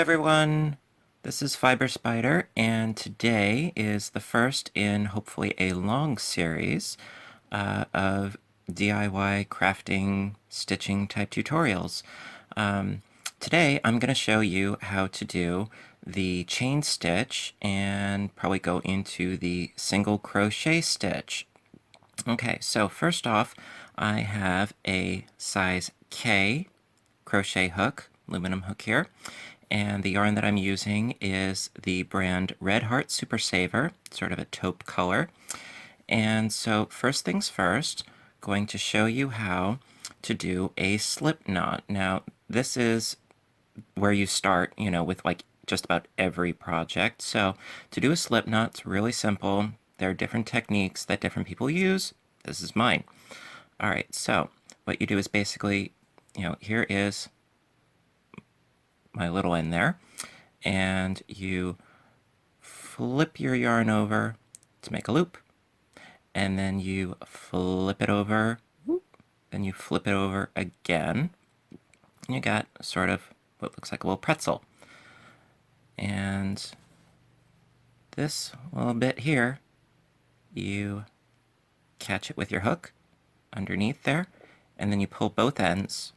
everyone, this is Fiber Spider, and today is the first in hopefully a long series of DIY crafting, stitching type tutorials. Today I'm going to show you how to do the chain stitch and probably go into the single crochet stitch. Okay, so first off, I have a size K crochet hook, aluminum hook here, and the yarn that I'm using is the brand Red Heart Super Saver, sort of a taupe color. And so first things first, going to show you how to do a slip knot. Now, this is where you start, with like just about every project. So to do a slip knot, it's really simple. There are different techniques that different people use. This is mine. All right, so what you do is basically, here is my little end there, and you flip your yarn over to make a loop, and then you flip it over, then you flip it over again, and you got sort of what looks like a little pretzel. And this little bit here, you catch it with your hook underneath there, and then you pull both ends,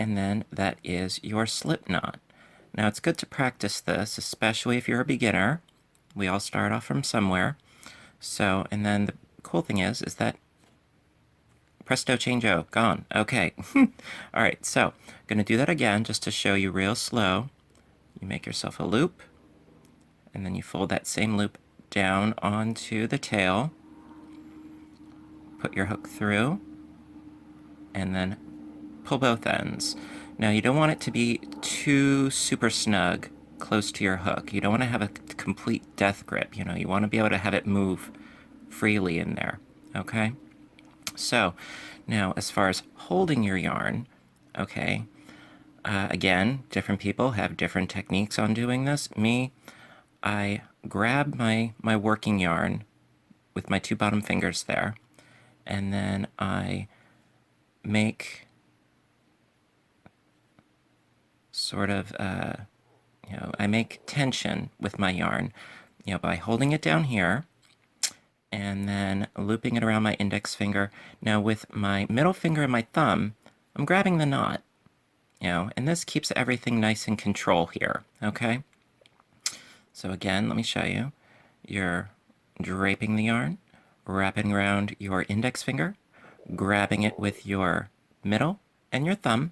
and then that is your slip knot. Now it's good to practice this, especially if you're a beginner. We all start off from somewhere. So, and then the cool thing is that presto changeo, gone. Okay. All right, so I'm gonna do that again just to show you real slow. You make yourself a loop, and then you fold that same loop down onto the tail, put your hook through, and then pull both ends. Now you don't want it to be too super snug close to your hook. You don't want to have a complete death grip, you want to be able to have it move freely in there, okay? So now as far as holding your yarn, okay, again, different people have different techniques on doing this. Me, I grab my working yarn with my two bottom fingers there, and then I make sort of, I make tension with my yarn, by holding it down here and then looping it around my index finger. Now with my middle finger and my thumb, I'm grabbing the knot, and this keeps everything nice in control here, okay? So again, let me show you. You're draping the yarn, wrapping around your index finger, grabbing it with your middle and your thumb,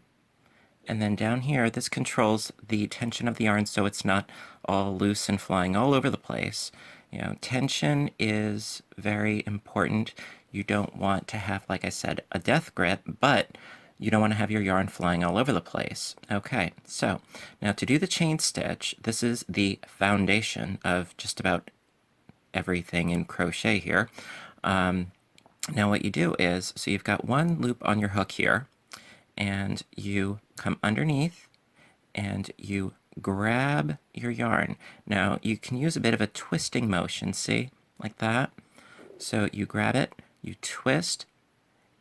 and then down here, this controls the tension of the yarn so it's not all loose and flying all over the place. Tension is very important. You don't want to have, like I said, a death grip, but you don't want to have your yarn flying all over the place. Okay, so now to do the chain stitch, this is the foundation of just about everything in crochet here. Now what you do is, so you've got one loop on your hook here, and you come underneath and you grab your yarn. Now you can use a bit of a twisting motion, see, like that. So you grab it, you twist,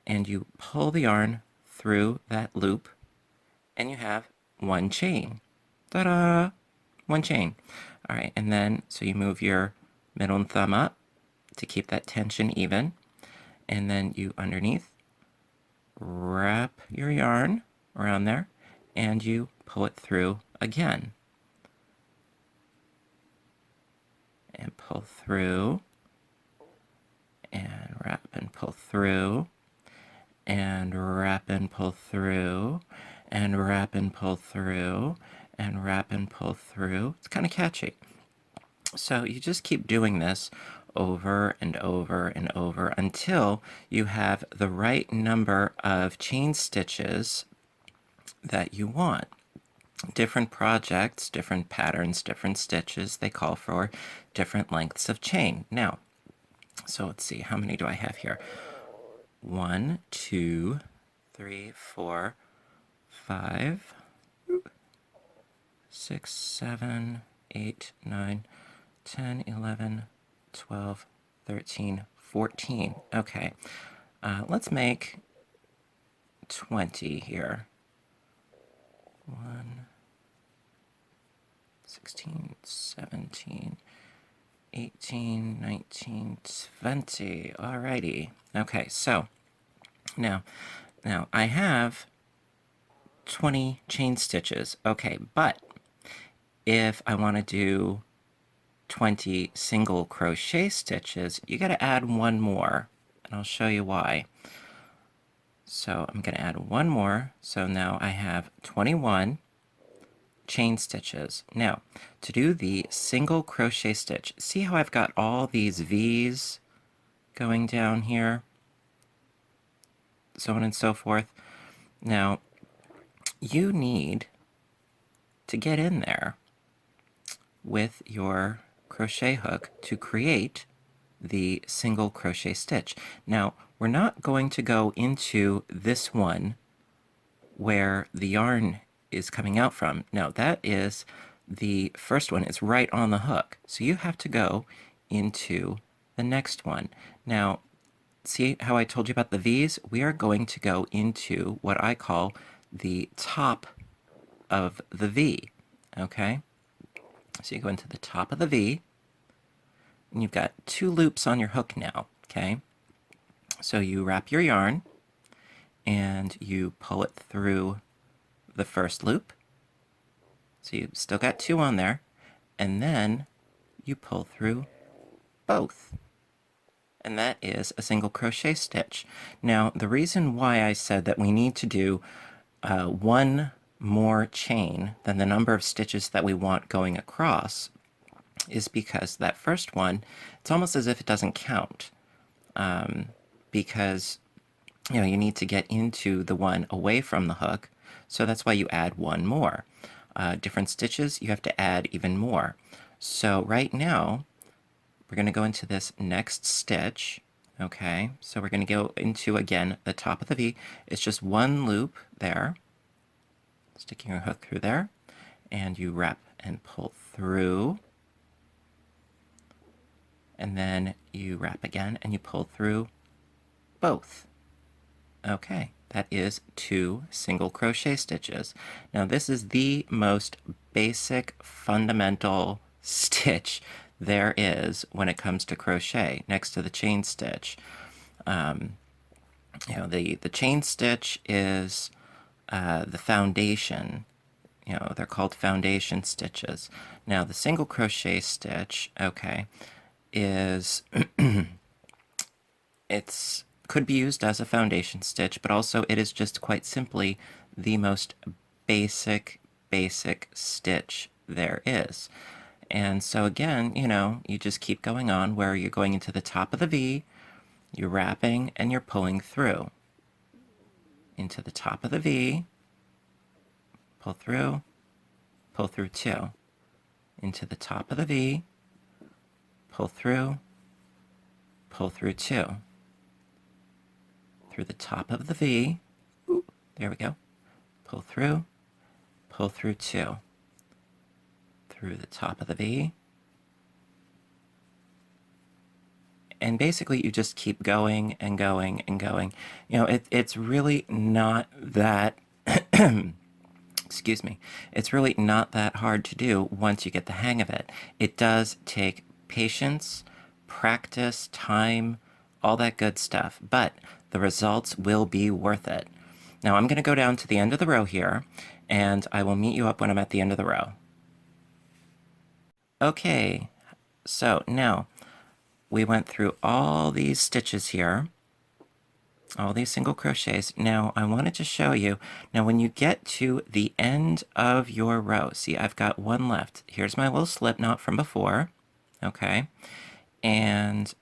and you pull the yarn through that loop, and you have one chain. Ta-da! One chain. All right, and then so you move your middle and thumb up to keep that tension even, and then you underneath wrap your yarn around there, and you pull it through again. And pull through, and wrap and pull through, and wrap and pull through, and wrap and pull through, and wrap and pull through. It's kind of catchy. So you just keep doing this over and over and over until you have the right number of chain stitches that you want. Different projects, different patterns, different stitches, they call for different lengths of chain. Now, so let's see, how many do I have here? 1, 2, 3, 4, 5, 6, 7, 8, 9, 10, 11, 12, 13, 14. Okay, let's make 20 here. 1, 16, 17, 18, 19, 20. Alrighty. Okay, so now I have 20 chain stitches. Okay, but if I want to do 20 single crochet stitches, you got to add one more, and I'll show you why. So I'm going to add one more. So now I have 21 chain stitches. Now, to do the single crochet stitch, see how I've got all these V's going down here, so on and so forth. Now, you need to get in there with your crochet hook to create the single crochet stitch. Now, we're not going to go into this one where the yarn is coming out from. No, that is the first one. It's right on the hook. So you have to go into the next one. Now, see how I told you about the V's? We are going to go into what I call the top of the V, okay? So you go into the top of the V, and you've got 2 loops on your hook now, okay? So you wrap your yarn, and you pull it through the first loop. So you've still got 2 on there, and then you pull through both. And that is a single crochet stitch. Now, the reason why I said that we need to do one more chain than the number of stitches that we want going across is because that first one, it's almost as if it doesn't count, because you need to get into the one away from the hook, so that's why you add one more. Different stitches, you have to add even more. So right now, we're going to go into this next stitch, okay? So we're going to go into, again, the top of the V. It's just one loop there, sticking your hook through there, and you wrap and pull through, and then you wrap again, and you pull through both. Okay, that is 2 single crochet stitches. Now this is the most basic, fundamental stitch there is when it comes to crochet, next to the chain stitch. The chain stitch is the foundation. They're called foundation stitches. Now the single crochet stitch, okay, is it's could be used as a foundation stitch, but also it is just quite simply the most basic stitch there is. And so again, you just keep going on where you're going into the top of the V, you're wrapping and you're pulling through. Into the top of the V, pull through 2. Into the top of the V, pull through 2. Through the top of the V, ooh, there we go, pull through 2. Through the top of the V, and basically you just keep going and going and going. It's really not that excuse me, it's really not that hard to do once you get the hang of it. It does take patience, practice, time, all that good stuff, but the results will be worth it. Now I'm going to go down to the end of the row here, and I will meet you up when I'm at the end of the row. Okay, so now we went through all these stitches here, all these single crochets. Now I wanted to show you, now when you get to the end of your row, see I've got one left. Here's my little slip knot from before, okay, and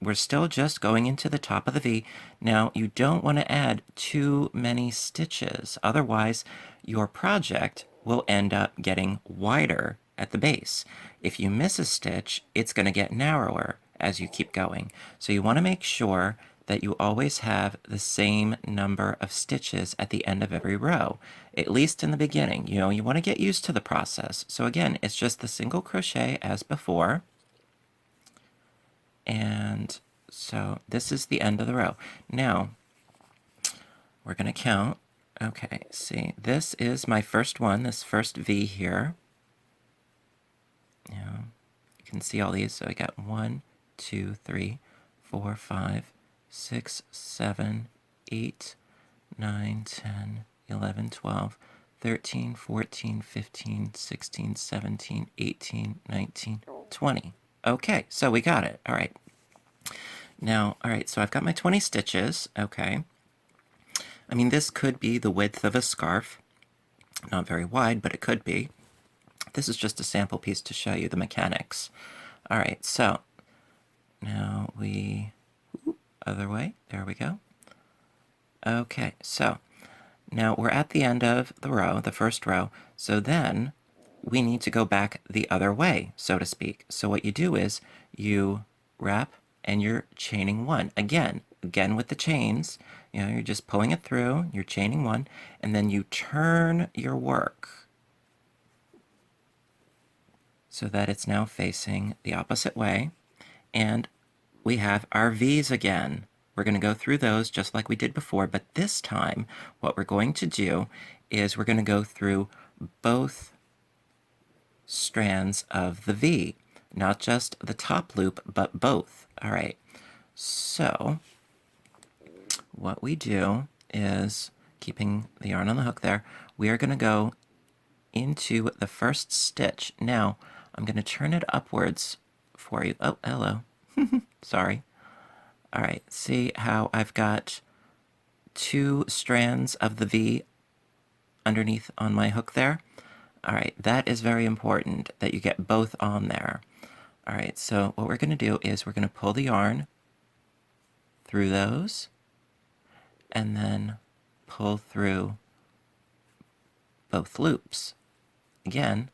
we're still just going into the top of the V. Now you don't want to add too many stitches, otherwise your project will end up getting wider at the base. If you miss a stitch, it's going to get narrower as you keep going. So you want to make sure that you always have the same number of stitches at the end of every row, at least in the beginning. You want to get used to the process. So again, it's just the single crochet as before. And so this is the end of the row. Now, we're going to count. Okay, see, this is my first one, this first V here. You can see all these. So I got 1, 2, 3, 4, 5, 6, 7, 8, 9, 10, 11, 12, 13, 14, 15, 16, 17, 18, 19, 20. Okay, so we got it. All right. Now, all right, so I've got my 20 stitches. Okay. I mean, this could be the width of a scarf. Not very wide, but it could be. This is just a sample piece to show you the mechanics. All right, so now other way, there we go. Okay, so now we're at the end of the row, the first row, so then we need to go back the other way, so to speak. So what you do is you wrap and you're chaining one. Again with the chains, you're just pulling it through, you're chaining one, and then you turn your work so that it's now facing the opposite way. And we have our V's again. We're going to go through those just like we did before, but this time what we're going to do is we're going to go through both strands of the V, not just the top loop, but both. All right, so what we do is, keeping the yarn on the hook there, we are going to go into the first stitch. Now, I'm going to turn it upwards for you. Oh, hello. Sorry. All right, see how I've got 2 strands of the V underneath on my hook there? All right, that is very important that you get both on there. All right, so what we're going to do is we're going to pull the yarn through those and then pull through both loops. Again,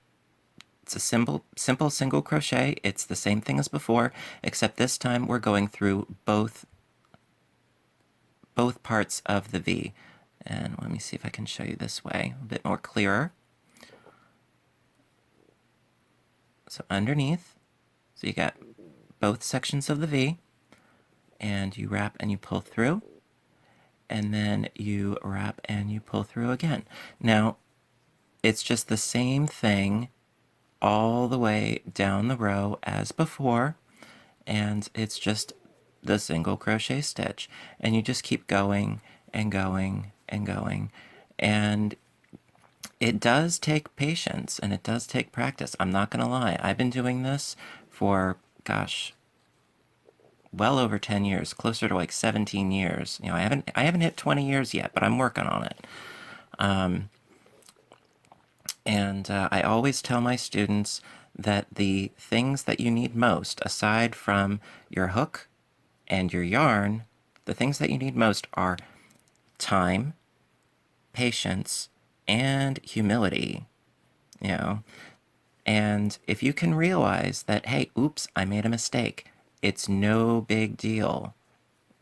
it's a simple single crochet. It's the same thing as before, except this time we're going through both parts of the V. And let me see if I can show you this way a bit more clearer. So underneath, so you got both sections of the V, and you wrap and you pull through, and then you wrap and you pull through again. Now, it's just the same thing all the way down the row as before, and it's just the single crochet stitch, and you just keep going and going and going, and it does take patience and it does take practice. I'm not gonna lie, I've been doing this for, gosh, well over 10 years, closer to like 17 years. I haven't hit 20 years yet, but I'm working on it. I always tell my students that the things that you need most, aside from your hook and your yarn, the things that you need most are time, patience, and humility. And if you can realize that, hey, oops, I made a mistake, it's no big deal.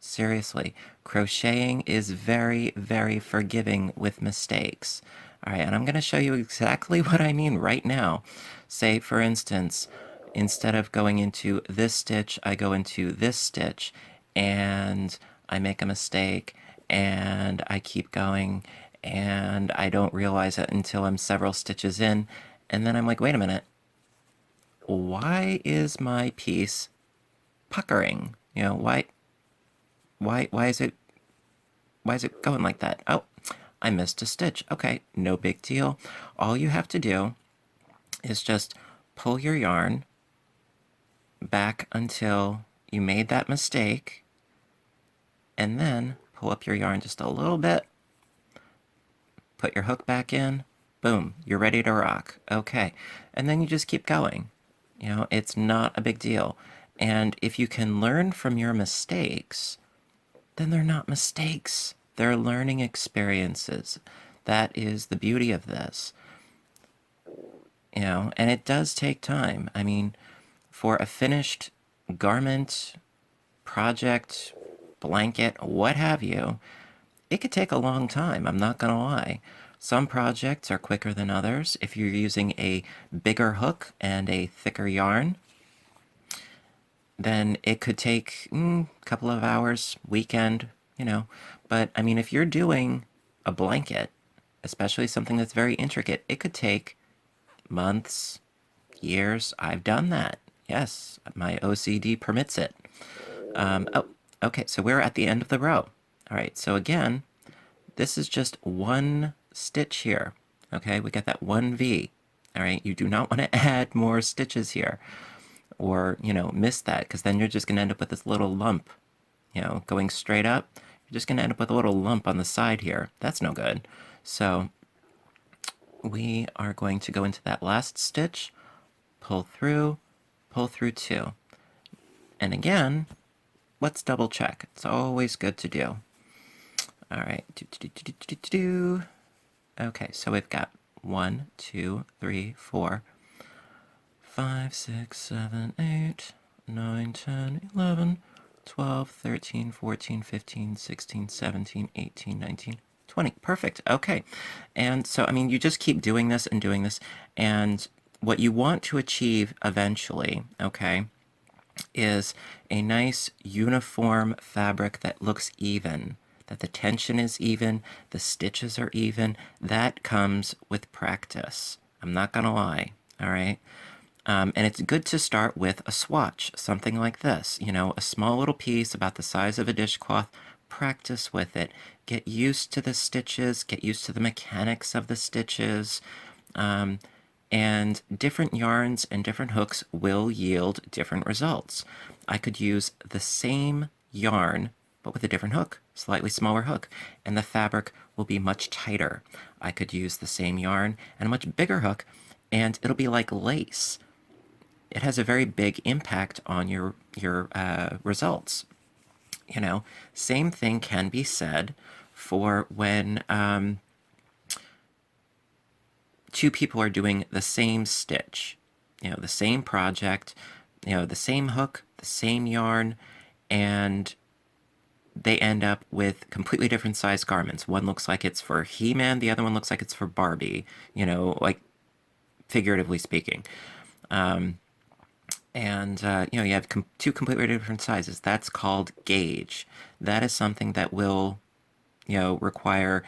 Seriously, crocheting is very, very forgiving with mistakes. All right, and I'm going to show you exactly what I mean right now. Say, for instance, instead of going into this stitch, I go into this stitch, and I make a mistake, and I keep going, and I don't realize it until I'm several stitches in, and then I'm like, wait a minute, why is my piece puckering? Why is it going like that? Oh, I missed a stitch. Okay, no big deal. All you have to do is just pull your yarn back until you made that mistake, and then pull up your yarn just a little bit, put your hook back in, boom, you're ready to rock. Okay, and then you just keep going. It's not a big deal. And if you can learn from your mistakes, then they're not mistakes. They're learning experiences. That is the beauty of this. And it does take time. I mean, for a finished garment, project, blanket, what have you, it could take a long time, I'm not gonna lie. Some projects are quicker than others. If you're using a bigger hook and a thicker yarn, then it could take a couple of hours, weekend, But, I mean, if you're doing a blanket, especially something that's very intricate, it could take months, years. I've done that, Yes, my OCD permits it. Oh, okay, so we're at the end of the row. All right, so again, this is just one stitch here. Okay, we got that one V. All right, you do not want to add more stitches here or, miss that, because then you're just going to end up with this little lump, going straight up. You're just going to end up with a little lump on the side here. That's no good. So we are going to go into that last stitch, pull through two. And again, let's double check. It's always good to do. All right. Okay, so we've got 1, 2, 3, 4, 5, 6, 7, 8, 9, 10, 11, 12, 13, 14, 15, 16, 17, 18, 19, 20. Perfect. Okay. And so, I mean, you just keep doing this and doing this. And what you want to achieve eventually, okay, is a nice uniform fabric that looks even, that the tension is even, the stitches are even. That comes with practice. I'm not gonna lie, all right? And it's good to start with a swatch, something like this, a small little piece about the size of a dishcloth. Practice with it. Get used to the stitches, get used to the mechanics of the stitches. And different yarns and different hooks will yield different results. I could use the same yarn, but with a different hook, slightly smaller hook, and the fabric will be much tighter. I could use the same yarn and a much bigger hook, and it'll be like lace. It has a very big impact on your results. Same thing can be said for when two people are doing the same stitch, the same project, the same hook, the same yarn, and they end up with completely different size garments. One looks like it's for He-Man, the other one looks like it's for Barbie, like figuratively speaking. And you have two completely different sizes. That's called gauge. That is something that will, require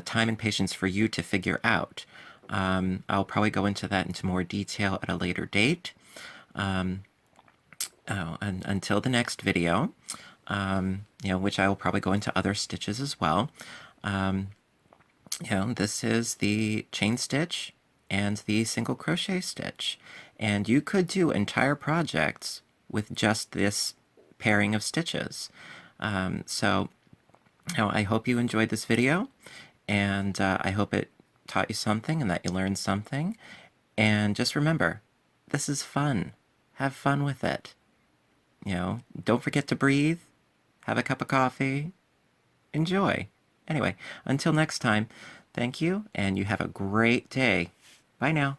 time and patience for you to figure out. I'll probably go into that into more detail at a later date. And until the next video, which I will probably go into other stitches as well. This is the chain stitch and the single crochet stitch. And you could do entire projects with just this pairing of stitches. So I hope you enjoyed this video, and I hope it taught you something and that you learned something. And just remember, this is fun. Have fun with it. Don't forget to breathe. Have a cup of coffee. Enjoy. Anyway, until next time, thank you, and you have a great day. Bye now.